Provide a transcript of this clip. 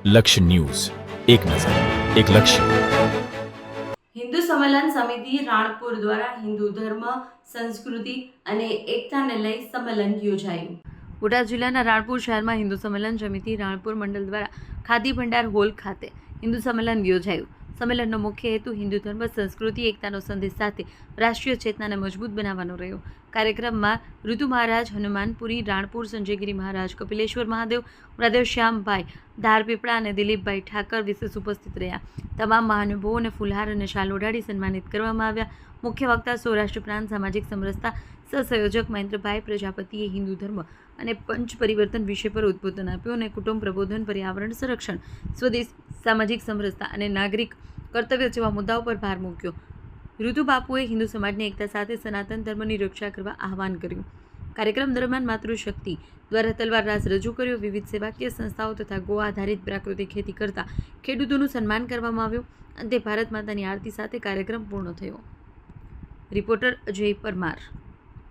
લક્ષ્ય ન્યૂઝ, એક નજર, એક લક્ષ્ય. હિન્દુ સંમેલન સમિતિ રાણપુર દ્વારા હિન્દુ ધર્મ, સંસ્કૃતિ અને એકતાને લઈ સંમેલન યોજાયું. બોટાદ જિલ્લાના રાણપુર શહેરમાં હિન્દુ સંમેલન સમિતિ રાણપુર મંડળ દ્વારા ખાદી ભંડાર હોલ ખાતે હિન્દુ સંમેલન યોજાયું. સંમેલનનો મુખ્ય હેતુ હિન્દુ ધર્મ, સંસ્કૃતિ, એકતાનો સંદેશ સાથે રાષ્ટ્રીય ચેતનાને મજબૂત બનાવવાનો રહ્યો. કાર્યક્રમમાં ઋતુ મહારાજ, હનુમાનપુરી, રાણપુર, સંજયગીરી મહારાજ, કપિલેશ્વર મહાદેવ, રાધેશ્યામભાઈ ધારપીપળા અને દિલીપભાઈ ઠાકર વિશેષ ઉપસ્થિત રહ્યા. તમામ મહાનુભાવોને ફુલહાર અને શાલ ઓઢાડી સન્માનિત કરવામાં આવ્યા. મુખ્ય વક્તા સૌરાષ્ટ્ર પ્રાંત સામાજિક સમરસતા સહસંયોજક મહેન્દ્રભાઈ પ્રજાપતિએ હિન્દુ ધર્મ અને પંચ પરિવર્તન વિષય પર ઉદ્બોધન આપ્યું અને કુટુંબ પ્રબોધન, પર્યાવરણ સંરક્ષણ, સ્વદેશ, સામાજિક સમરસતા અને નાગરિક કર્તવ્ય જેવા મુદ્દાઓ પર ભાર મૂક્યો. ઋતુ બાપુએ હિન્દુ સમાજની એકતા સાથે સનાતન ધર્મની રક્ષા કરવા આહવાન કર્યું. કાર્યક્રમ દરમિયાન માતૃશક્તિ દ્વારા તલવાર રાસ રજૂ કર્યો. વિવિધ સેવાકીય સંસ્થાઓ તથા ગો આધારિત પ્રાકૃતિક ખેતી કરતા ખેડૂતોનું સન્માન કરવામાં આવ્યું. અંતે ભારત માતાની આરતી સાથે કાર્યક્રમ પૂર્ણ થયો. રિપોર્ટર અજય પરમાર.